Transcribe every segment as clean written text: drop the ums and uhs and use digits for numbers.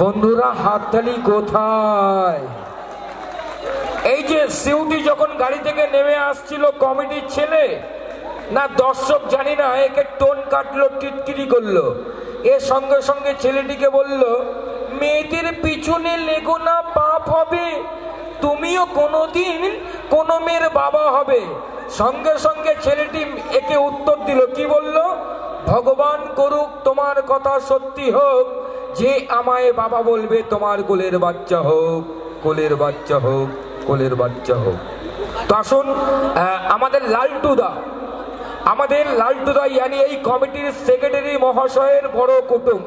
বন্ধুরা হাততালি কোথায়? এই যে সিউটি যখন গাড়ি থেকে নেমে আসছিল কমিটির ছেলে না দর্শক জানি না, একে টোন কাটলো, টিটকিরি করলো। এর সঙ্গে সঙ্গে ছেলেটিকে বলল, মেয়েদের পিছনে লেগো না, পাপ হবে, তুমিও কোনোদিন কোনো মেয়ের বাবা হবে। সঙ্গে সঙ্গে ছেলেটি একে উত্তর দিল, কি বলল? ভগবান করুক তোমার কথা সত্যি হোক, যে আমায় বাবা বলবে তোমার কোলের বাচ্চা হোক, কোলের বাচ্চা হোক, কোলের বাচ্চা হোক। তো আসুন আমাদের লালটুদা ইয়ানি এই কমিটির সেক্রেটারি মহাশয়ের বড় কুটুম,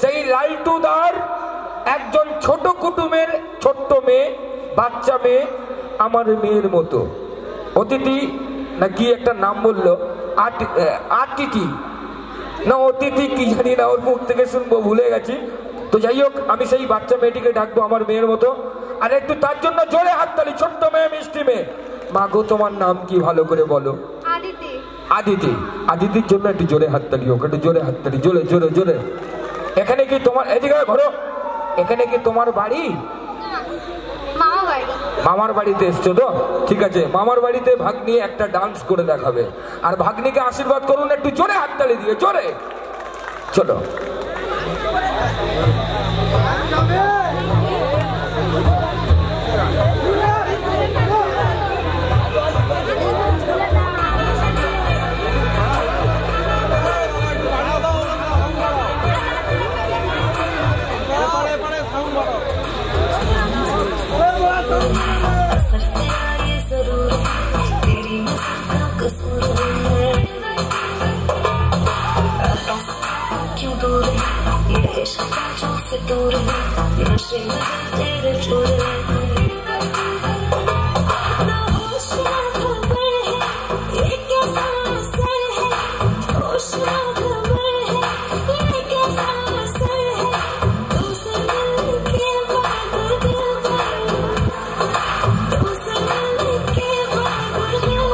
সেই লালটুদার একজন ছোট কুটুমের ছোট্ট মেয়ে, বাচ্চা মেয়ে, আমার মেয়ের মতো। অতিথি না কি একটা নাম বললো, আতিথি না অতিথি কি জানি না, ওর মুখ থেকে শুনবো, ভুলে গেছি। তো যাই হোক, আমি সেই বাচ্চা মেয়েটিকে ডাকবো আমার মেয়ের মতো। আর একটু তার জন্য জোরে হাততালি। ছোট্ট মেয়ে, মিষ্টি মেয়ে। মা গো, তোমার নাম কি ভালো করে বলো? আদিতি। আদিতি। আদিতির জন্য একটু জোরে হাততালি হোক, একটু জোরে হাততালি, জোরে জোরে জোরে। এখানে কি তোমার, এদিকে ঘোরো, এখানে কি তোমার বাড়ি? মামার বাড়িতে এসছো তো? ঠিক আছে, মামার বাড়িতে ভাগ্নি একটা ডান্স করে দেখাবে, আর ভাগ্নিকে আশীর্বাদ করুন একটু জোরে হাততালি দিয়ে, জোরে। চলো। से दूर है नशे में तेरे छोड़े ना होश ना खबर है ये कैसा असर है होश ना खबर है ये कैसा असर है तुमसे मिलने के बाद दिल भर तुमसे मिलने के बाद दिल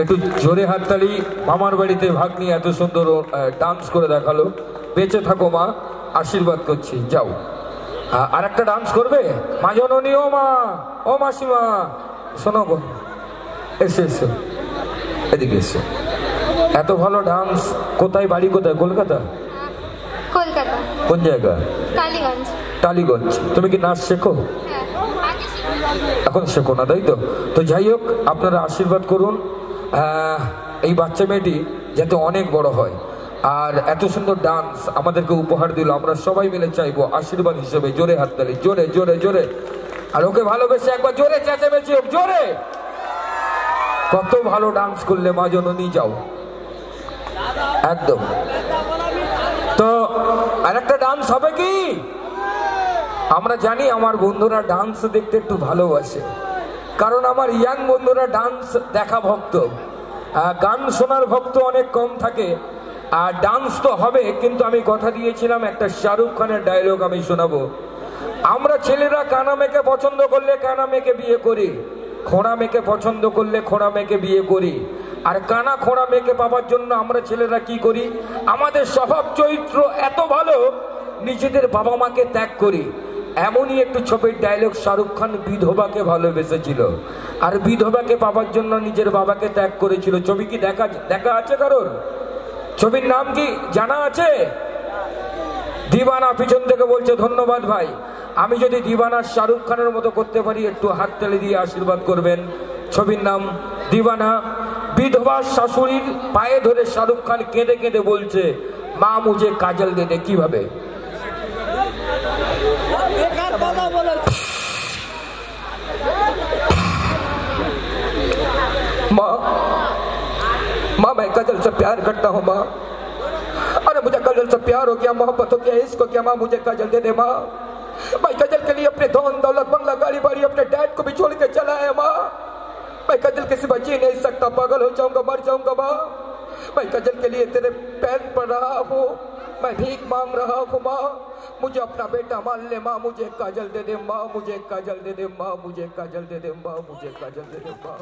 একটু জোরে হাততালি। মামার বাড়িতে ভাগ্নি এত সুন্দর ডান্স করে দেখালো। বেঁচে থাকো মা, আশীর্বাদ করছি। যাও, আর একটা ডান্স করবে মা জননী। ও মা, ও মাসিমা, শোনো গো, এসো এসো, এদিকে এসো। এত ভালো ডান্স, কোথায় বাড়ি? কোথায়? কলকাতা? কলকাতা। কোন জায়গা? টালিগঞ্জ। টালিগঞ্জ। তুমি কি নাচ শেখো? এখন শেখো না, তাই তো? তো যাই হোক, আপনারা আশীর্বাদ করুন এই বাচ্চা মেয়েটি যাতে অনেক বড় হয়, আর এত সুন্দর ডান্স আমাদেরকে উপহার দিল। আমরা সবাই মিলে চাইবো আশীর্বাদ হিসেবে জোরে হাততালি, জোরে জোরে জোরে। আর ওকে ভালোবেসে একবার জোরে চেঁচামেচি হোক, জোরে। কত ভালো ডান্স করলে মা জননী। যাও, একদম। তো আর একটা ডান্স হবে কি? আমরা জানি আমার বন্ধুরা ডান্স দেখতে একটু ভালোবাসে, কারণ আমার ইয়াং বন্ধুরা ডান্স দেখা ভক্ত, গান শোনার ভক্ত অনেক কম থাকে। আর ডান্স তো হবে, কিন্তু আমি কথা দিয়েছিলাম একটা শাহরুখ খানের ডায়লগ আমি শোনাবো। আমরা ছেলেরা কানা মেয়েকে পছন্দ করলে কানা মেয়েকে বিয়ে করি, খোঁড়া মেয়েকে পছন্দ করলে খোঁড়া মেয়েকে বিয়ে করি। আর কানা খোঁড়া মেয়েকে পাওয়ার জন্য আমরা ছেলেরা কি করি? আমাদের স্বভাব চরিত্র এত ভালো, নিজেদের বাবা মাকে ত্যাগ করি। এমনই একটু ছবির ডায়লগ। শাহরুখ খান বিধবাকে ভালোবেসেছিল, আর বিধবাকে পাওয়ার জন্য নিজের বাবাকে ত্যাগ করেছিল। ছবি কি দেখা আছে কারোর? ছবির নাম কি জানা আছে? দিওয়ানা পিছন থেকে বলছে ধন্যবাদ ভাই। আমি যদি দিওয়ানা শাহরুখ খানের মতো করতে পারি, একটু হাততালি দিয়ে আশীর্বাদ করবেন। ছবির নাম দিওয়ানা। বিধবা শাশুড়ির পায়ে ধরে শাহরুখ খান কেঁদে কেঁদে বলছে, মা মুঝে কাজল দে দে। কিভাবে? माँ माँ मैं काजल से प्यार करता हूँ माँ। अरे मुझे काजल से प्यार हो गया, मोहब्बत हो गया, इसको क्या माँ मुझे काजल दे दे माँ। मैं काजल के लिए अपने धन दौलत बंगला गाड़ी बाड़ी अपने डैड को भी छोड़ के चला है माँ। मैं काजल के सिवा जी नहीं सकता, पागल हो जाऊंगा, मर जाऊंगा माँ। मैं काजल के लिए तेरे पैर पर रहा हूँ, मैं भीख मांग रहा हूँ माँ। मुझे अपना बेटा मान ले माँ, मुझे काजल दे दे माँ, मुझे काजल दे दे माँ, मुझे काजल दे दे माँ, मुझे काजल दे दे माँ।